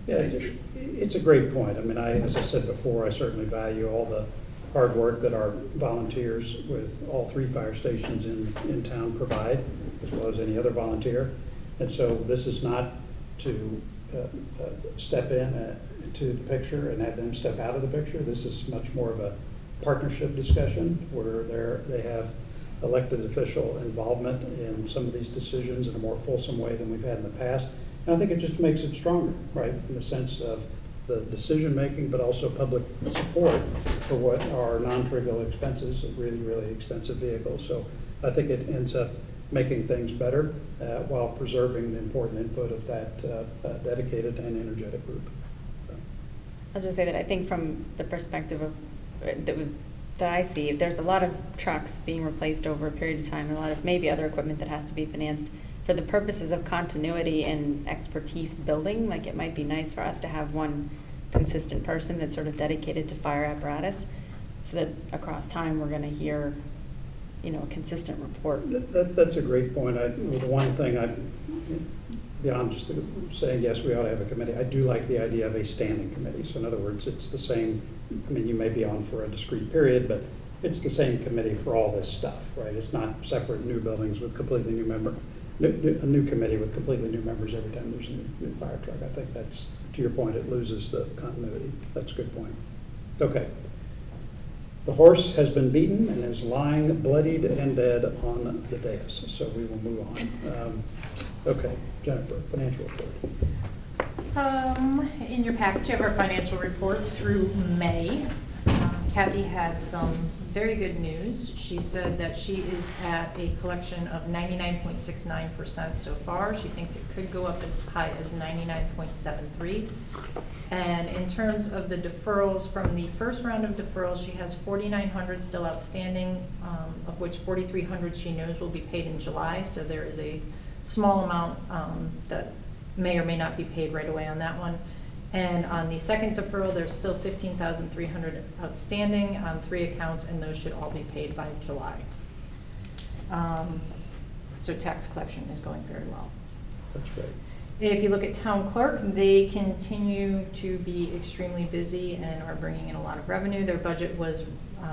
Yeah, it's a great point. I mean, as I said before, I certainly value all the hard work that our volunteers with all 3 fire stations in town provide, as well as any other volunteer. And so this is not to step in to the picture and have them step out of the picture. This is much more of a partnership discussion where they have elected official involvement in some of these decisions in a more fulsome way than we've had in the past. And I think it just makes it stronger, right, in the sense of the decision-making, but also public support for what are non-trivial expenses, really, really expensive vehicles. So I think it ends up making things better while preserving the important input of that dedicated and energetic group. So. I'll just say that I think from the perspective of that I see, there's a lot of trucks being replaced over a period of time, and a lot of maybe other equipment that has to be financed. For the purposes of continuity and expertise building, like it might be nice for us to have one consistent person that's sort of dedicated to fire apparatus, so that across time we're going to hear, a consistent report. That's a great point. The one thing beyond just saying, yes, we ought to have a committee, I do like the idea of a standing committee. So in other words, it's the same, you may be on for a discrete period, but it's the same committee for all this stuff, right? It's not separate new buildings with completely new members. A new committee with completely new members every time there's a new fire truck. I think that's, to your point, it loses the continuity. That's a good point. Okay. The horse has been beaten and is lying bloodied and dead on the dais, so we will move on. Okay, Jennifer, financial report. In your package, you have our financial report through May. Kathy had some very good news. She said that she is at a collection of 99.69% so far. She thinks it could go up as high as 99.73%. And in terms of the deferrals from the first round of deferrals, she has 4,900 still outstanding, of which 4,300 she knows will be paid in July. So there is a small amount that may or may not be paid right away on that one. And on the second deferral, there's still 15,300 outstanding on 3 accounts, and those should all be paid by July. So tax collection is going very well. That's great. If you look at town clerk, they continue to be extremely busy and are bringing in a lot of revenue. Their budget was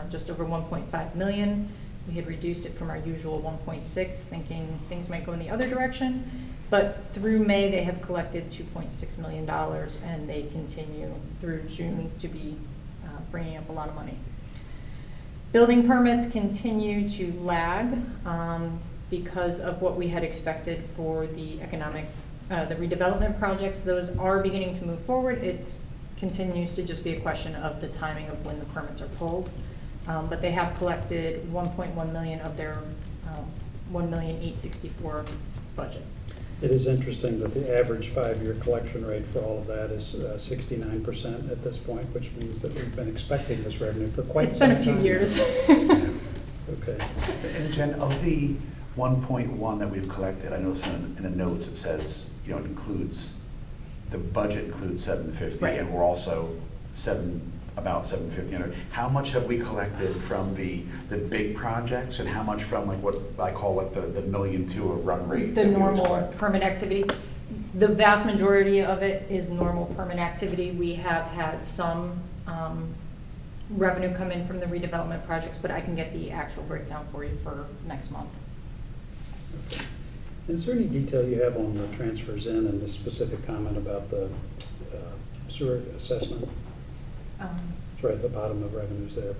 just over 1.5 million. We had reduced it from our usual 1.6, thinking things might go in the other direction. But through May, they have collected $2.6 million, and they continue through June to be bringing up a lot of money. Building permits continue to lag because of what we had expected for the the redevelopment projects. Those are beginning to move forward. It continues to just be a question of the timing of when the permits are pulled. But they have collected 1.1 million of their 1,864,000 budget. It is interesting that the average 5-year collection rate for all of that is 69% at this point, which means that we've been expecting this revenue for quite some time. It's been a few years. Okay. And Jen, of the 1.1 that we've collected, I noticed in the notes it says, it includes, the budget includes 750, Right. and we're also about 750. How much have we collected from the big projects, and how much from like what I call like the $1.2 million of run rate? The that we always normal collect? permit activity. The vast majority of it is normal permit activity. We have had some revenue come in from the redevelopment projects, but I can get the actual breakdown for you for next month. Okay. Is there any detail you have on the transfers in and the specific comment about the sewer assessment? It's right at the bottom of revenues there.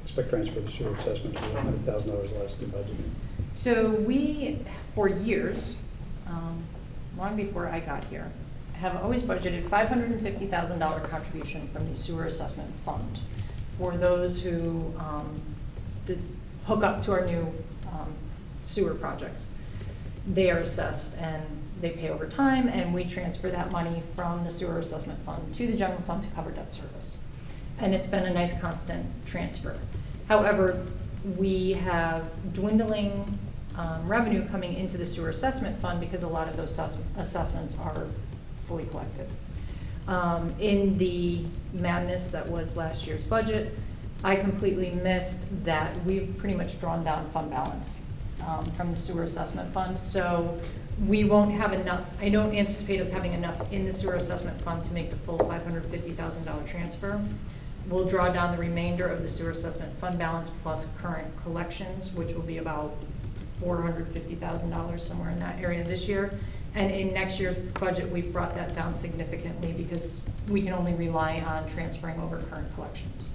Expect transfer the sewer assessment to be $100,000 less than budgeted. So we, for years, long before I got here, have always budgeted $550,000 contribution from the sewer assessment fund for those who did hook up to our new sewer projects. They are assessed and they pay over time, and we transfer that money from the sewer assessment fund to the general fund to cover debt service. And it's been a nice constant transfer. However, we have dwindling revenue coming into the sewer assessment fund because a lot of those assessments are fully collected. In the madness that was last year's budget, I completely missed that we've pretty much drawn down fund balance from the sewer assessment fund. So we won't have enough, I don't anticipate us having enough in the sewer assessment fund to make the full $550,000 transfer. We'll draw down the remainder of the sewer assessment fund balance plus current collections, which will be about $450,000, somewhere in that area this year. And in next year's budget, we've brought that down significantly because we can only rely on transferring over current collections.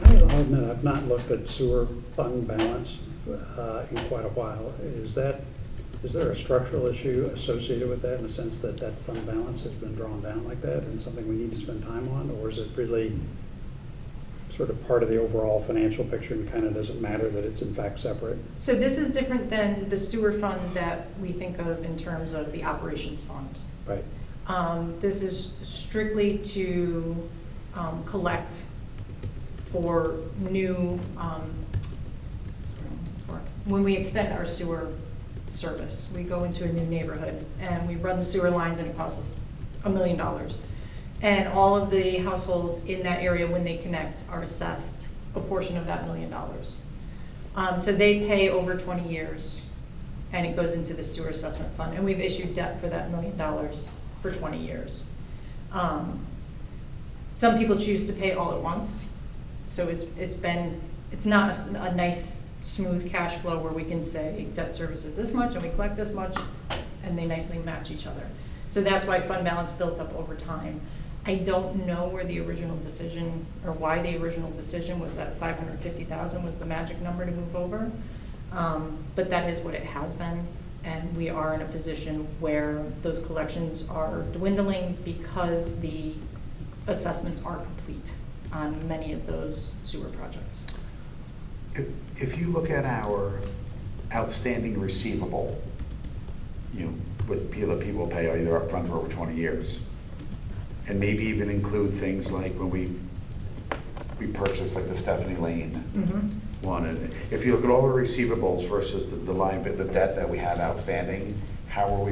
I'll admit, I've not looked at sewer fund balance in quite a while. Is there a structural issue associated with that in the sense that that fund balance has been drawn down like that and something we need to spend time on? Or is it really sort of part of the overall financial picture and kind of doesn't matter that it's in fact separate? So this is different than the sewer fund that we think of in terms of the operations fund. Right. This is strictly to collect for new, when we extend our sewer service. We go into a new neighborhood and we run the sewer lines and it costs us $1 million. And all of the households in that area, when they connect, are assessed a portion of that $1 million. So they pay over 20 years and it goes into the sewer assessment fund. And we've issued debt for that $1 million for 20 years. Some people choose to pay all at once. So it's not a nice, smooth cash flow where we can say debt service is this much and we collect this much and they nicely match each other. So that's why fund balance built up over time. I don't know where the original decision, or why the original decision was that 550,000 was the magic number to move over. But that is what it has been. And we are in a position where those collections are dwindling because the assessments are complete on many of those sewer projects. If you look at our outstanding receivable, with people that people pay either upfront or over 20 years, and maybe even include things like when we purchased like the Stephanie Lane one, and if you look at all the receivables versus the debt that we have outstanding, how are we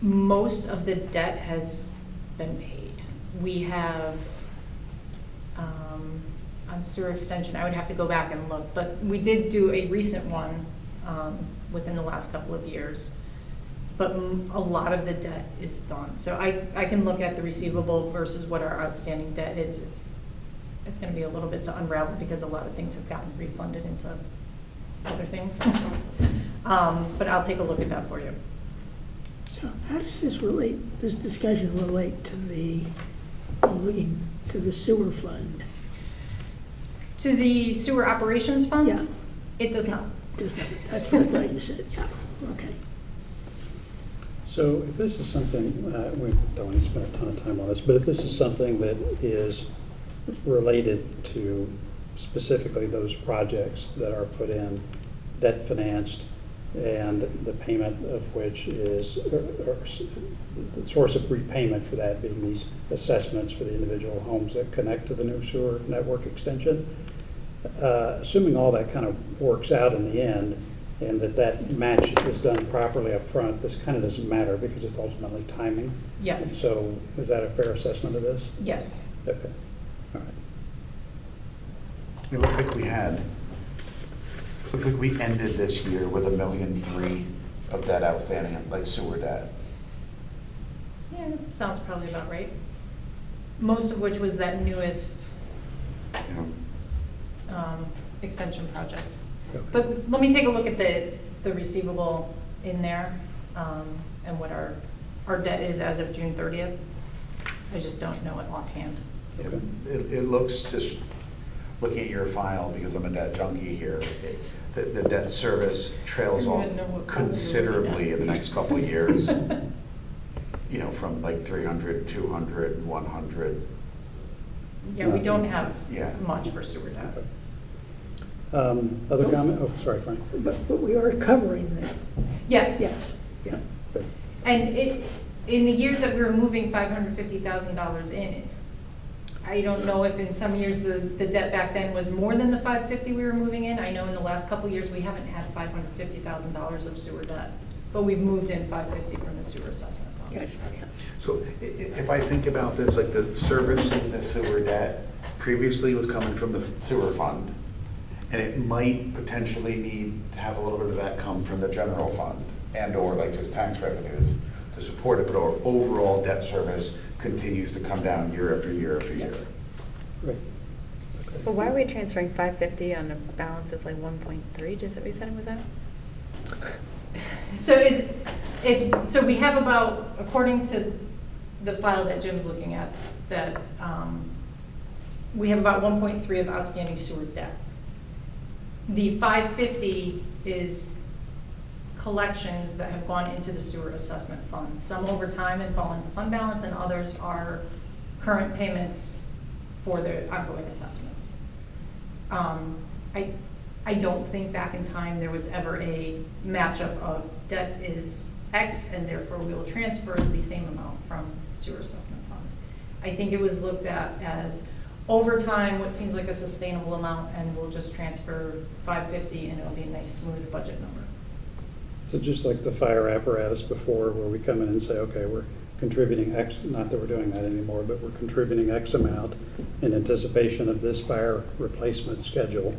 Most of the debt has been paid. We have, on sewer extension, I would have to go back and look, but we did do a recent one within the last couple of years. But a lot of the debt is done. So I can look at the receivable versus what our outstanding debt is. It's going to be a little bit to unravel because a lot of things have gotten refunded into other things. But I'll take a look at that for you. So how does this discussion relate to the sewer fund? To the sewer operations fund? Yeah. It does not. That's what I thought you said, yeah, okay. So if this is something, we don't need to spend a ton of time on this, but if this is something that is related to specifically those projects that are put in, debt financed, and the payment of which is, or the source of repayment for that being these assessments for the individual homes that connect to the new sewer network extension, assuming all that kind of works out in the end, and that match is done properly up front, this kind of doesn't matter because it's ultimately timing. Yes. And so is that a fair assessment of this? Yes. Okay, all right. It looks like we ended this year with $1.3 million of debt outstanding, like sewer debt. Yeah, that sounds probably about right. Most of which was that newest extension project. Okay. But let me take a look at the receivable in there and what our debt is as of June 30th. I just don't know it offhand. Okay. It looks, just looking at your file, because I'm a debt junkie here, the debt service trails I don't off even know what considerably in the next couple of years. From like 300, 200, 100. Yeah, we don't have Yeah. much for sewer debt. Other comment? Oh, sorry, Frank. But we are covering that, Yes. yes, yeah. Good. And in the years that we were moving $550,000 in, I don't know if in some years the debt back then was more than the $550 we were moving in. I know in the last couple of years we haven't had $550,000 of sewer debt. But we've moved in 550 from the sewer assessment fund. Gotcha, yeah. So if I think about this, like the servicing the sewer debt previously was coming from the sewer fund, and it might potentially need to have a little bit of that come from the general fund and/or like just tax revenues to support it, but our overall debt service continues to come down year after year after year. Yes. Right. Okay. But why are we transferring 550 on a balance of like 1.3? Does that we said it was out? So so we have about, according to the file that Jim's looking at, that we have about 1.3 of outstanding sewer debt. The 550 is collections that have gone into the sewer assessment fund. Some over time and fall into fund balance, and others are current payments for the ongoing assessments. I don't think back in time there was ever a matchup of debt is X and therefore we will transfer the same amount from sewer assessment fund. I think it was looked at as over time what seems like a sustainable amount, and we'll just transfer 550 and it'll be a nice smooth budget number. So just like the fire apparatus before, where we come in and say, okay, we're contributing X, not that we're doing that anymore, but we're contributing X amount in anticipation of this fire replacement schedule.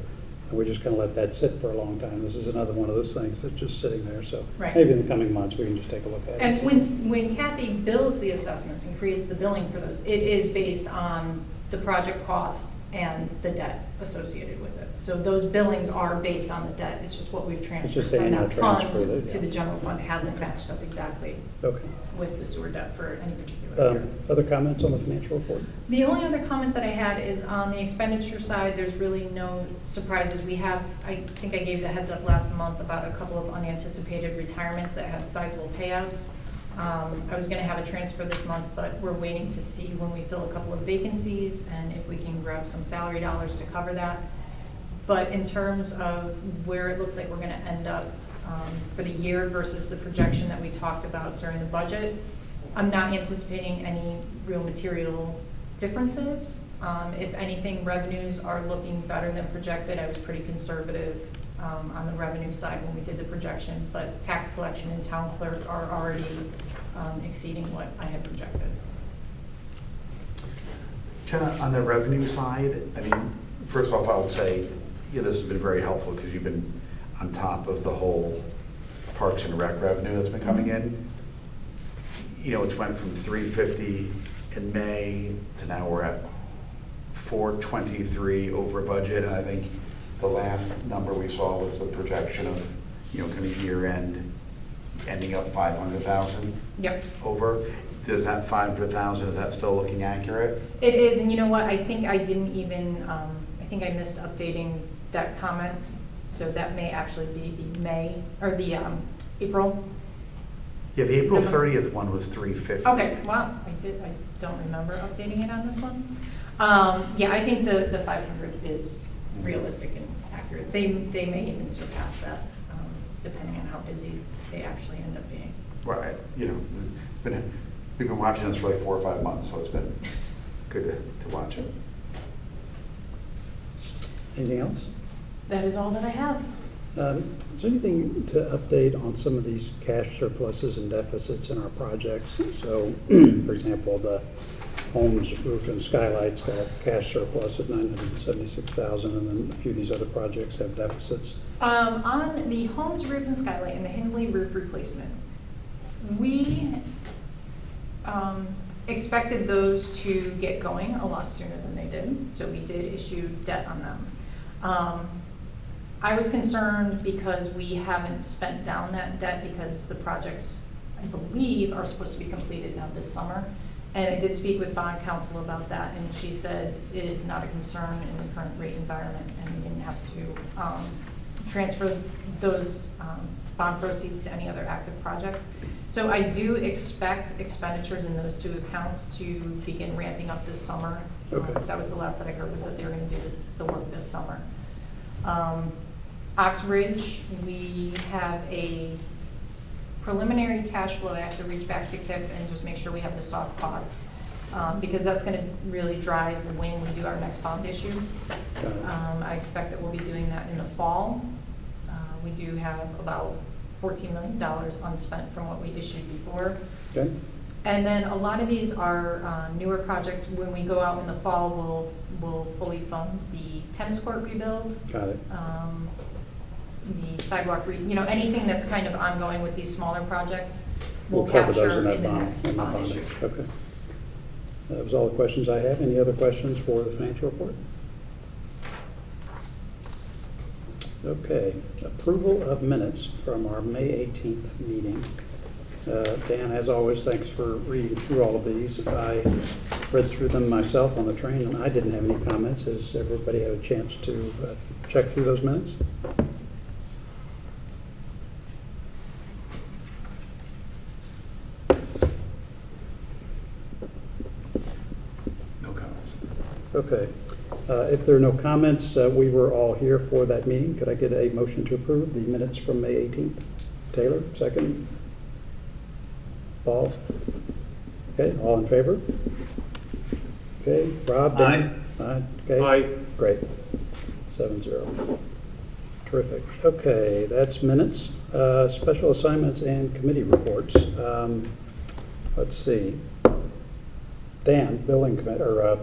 And we just kind of let that sit for a long time. This is another one of those things that's just sitting there. So Right. maybe in the coming months, we can just take a look at it. And when Kathy bills the assessments and creates the billing for those, it is based on the project cost and the debt associated with it. So those billings are based on the debt. It's just what we've transferred just from annual that fund transfer that- to the general fund hasn't matched up exactly Okay. with the sewer debt for any particular year. Other comments on the financial report? The only other comment that I had is on the expenditure side, there's really no surprises. We have, I think I gave you the heads up last month about a couple of unanticipated retirements that had sizable payouts. I was gonna have a transfer this month, but we're waiting to see when we fill a couple of vacancies and if we can grab some salary dollars to cover that. But in terms of where it looks like we're gonna end up for the year versus the projection that we talked about during the budget, I'm not anticipating any real material differences. If anything, revenues are looking better than projected. I was pretty conservative on the revenue side when we did the projection, but tax collection and town clerk are already exceeding what I had projected. Jenna, on the revenue side, I mean, first off, I would say, yeah, this has been very helpful because you've been on top of the whole Parks and Rec revenue that's been coming in. You know, it's went from 350 in May to now we're at 423 over budget, and I think the last number we saw was the projection of, you know, kind of year end ending up 500,000 Yep. over. Does that 500,000, is that still looking accurate? It is, and you know what, I think I didn't even, I think I missed updating that comment, so that may actually be the May, or the April. Yeah, the April Number. 30th one was 350. Okay, wow, I don't remember updating it on this one. Yeah, I think the 500 is realistic and accurate. They may even surpass that, depending on how busy they actually end up being. Right, you know, we've been watching this for like 4 or 5 months, so it's been good to watch it. Anything else? That is all that I have. Is there anything to update on some of these cash surpluses and deficits in our projects? So, for example, the homes, roof and skylights got a cash surplus of $976,000, and then a few of these other projects have deficits. On the home's roof and skylight and the Hindley roof replacement, we expected those to get going a lot sooner than they did, so we did issue debt on them. I was concerned because we haven't spent down that debt because the projects, I believe, are supposed to be completed now this summer. And I did speak with bond counsel about that, and she said it is not a concern in the current rate environment, and we didn't have to transfer those bond proceeds to any other active project. So I do expect expenditures in those two accounts to begin ramping up this summer. Okay. That was the last that I heard, was that they were gonna do the work this summer. Oxbridge, we have a preliminary cash flow. I have to reach back to Kip and just make sure we have the soft costs, because that's gonna really drive when we do our next bond issue. I expect that we'll be doing that in the fall. We do have about $14 million unspent from what we issued before. Okay, And then a lot of these are newer projects. When we go out in the fall, we'll fully fund the tennis court rebuild, got it. the sidewalk, anything that's kind of ongoing with these smaller projects, we'll cover those capture in that in the bond. next in that bond bond. issue. Okay. That was all the questions I have. Any other questions for the financial report? Okay, approval of minutes from our May 18th meeting. Dan, as always, thanks for reading through all of these. I read through them myself on the train, and I didn't have any comments. Has everybody had a chance to check through those minutes? No comments. Okay. If there are no comments, we were all here for that meeting. Could I get a motion to approve the minutes from May 18th? Taylor, second. Paul? Okay, all in favor? Okay, Rob? Dan? Aye. Okay. Aye. Great. 7-0. Terrific. Okay, that's minutes. Special assignments and committee reports. Let's see. Dan, building committee, or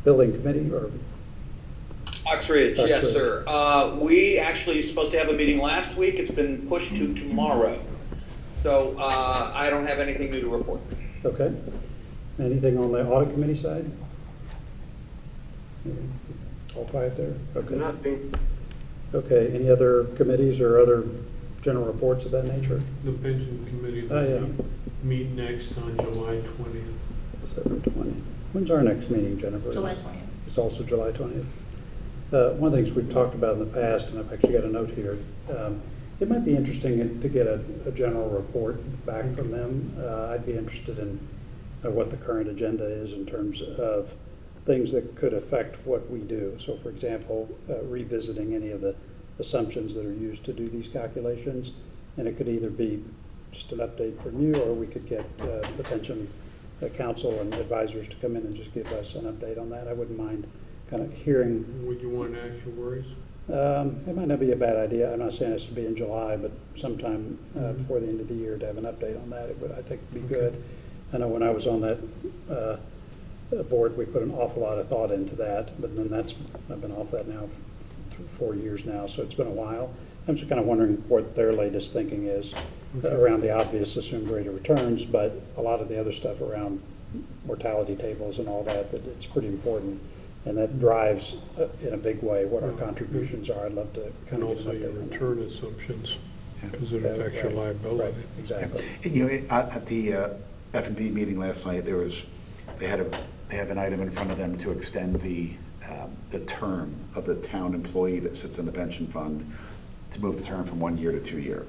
building committee, or Oxridge, yes, Oxridge. sir. We actually supposed to have a meeting last week. It's been pushed to tomorrow. So I don't have anything new to report. okay. Anything on the audit committee side? All quiet there? Okay. Nothing. Okay, any other committees or other general reports of that nature? The pension committee Oh, yeah. will meet next on July 20th. 7/20. When's our next meeting, Jennifer? July 20th. It's also July 20th. One of the things we've talked about in the past, and I've actually got a note here, it might be interesting to get a general report back from them. I'd be interested in what the current agenda is in terms of things that could affect what we do. So for example, revisiting any of the assumptions that are used to do these calculations. And it could either be just an update from you, or we could get the pension council and advisors to come in and just give us an update on that. I wouldn't mind kind of hearing. Would you want actuaries? It might not be a bad idea. I'm not saying it should be in July, but sometime before the end of the year to have an update on that, it would, I think, be good. I know when I was on that board, we put an awful lot of thought into that, but then I've been off that now for 4 years now, so it's been a while. I'm just kind of wondering what their latest thinking is around the obvious assumed rate of returns, but a lot of the other stuff around mortality tables and all that, that it's pretty important. And that drives in a big way what our contributions are. I'd love to kind And of also get your an update on that. return assumptions, because it Yeah, affects your right, liability. Right, exactly. You know, at the F&B meeting last night, they have an item in front of them to extend the term of the town employee that sits in the pension fund, to move the term from 1 year to 2 year.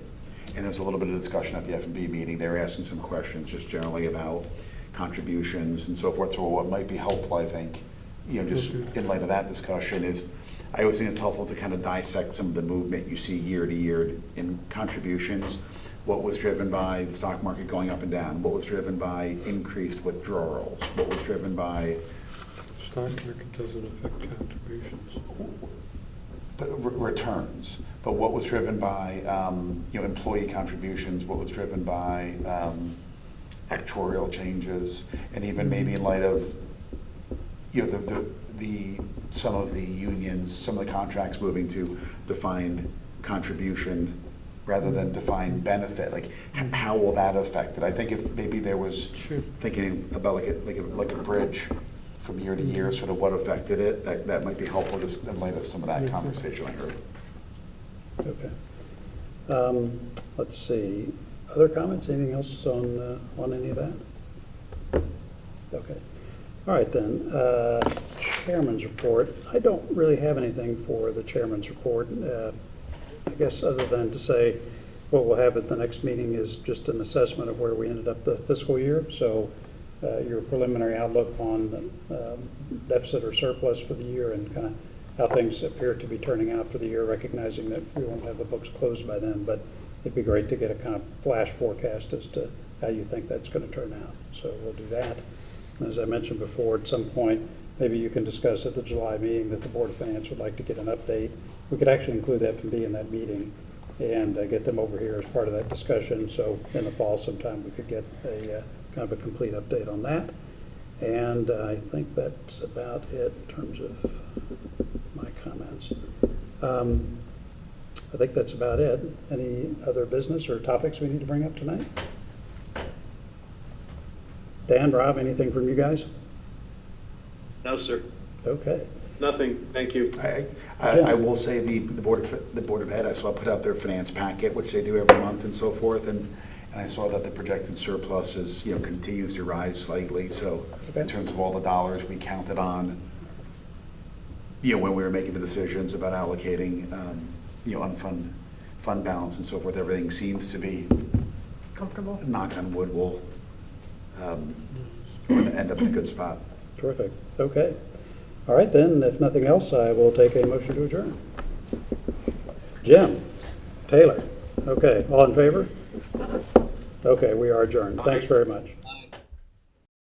And there's a little bit of discussion at the F&B meeting. They were asking some questions just generally about contributions and so forth. So what might be helpful, I think, just in light of that discussion, is I always think it's helpful to kind of dissect some of the movement you see year to year in contributions. What was driven by the stock market going up and down? What was driven by increased withdrawals? What was driven by Stock market doesn't affect contributions. returns? But what was driven by employee contributions? What was driven by actuarial changes? And even maybe in light of some of the unions, some of the contracts moving to defined contribution rather than defined benefit, like how will that affect it? I think if maybe there was thinking about like a bridge from year to year, sort of what affected it, that might be helpful just in light of some of that conversation I heard. Okay. Let's see. Other comments? Anything else on any of that? Okay. All right then. Chairman's report. I don't really have anything for the chairman's report. I guess other than to say what we'll have at the next meeting is just an assessment of where we ended up the fiscal year. So your preliminary outlook on deficit or surplus for the year and kind of how things appear to be turning out for the year, recognizing that we won't have the books closed by then, but it'd be great to get a kind of flash forecast as to how you think that's going to turn out. So we'll do that. And as I mentioned before, at some point, maybe you can discuss at the July meeting that the Board of Finance would like to get an update. We could actually include F&B in that meeting and get them over here as part of that discussion. So in the fall sometime, we could get a kind of a complete update on that. And I think that's about it in terms of my comments. I think that's about it. Any other business or topics we need to bring up tonight? Dan, Rob, anything from you guys? No, sir. Okay. Nothing. Thank you. I will say the Board of Ed, I saw put out their finance packet, which they do every month and so forth, and I saw that the projected surplus is, continues to rise slightly, so in terms of all the dollars we counted on, when we were making the decisions about allocating, unfund fund balance and so forth, everything seems to be, Comfortable? knock on wood, will end up in a good spot. Terrific. Okay. All right, then, if nothing else, I will take a motion to adjourn. Jim? Taylor? Okay, all in favor? Okay, we are adjourned. Thanks very much.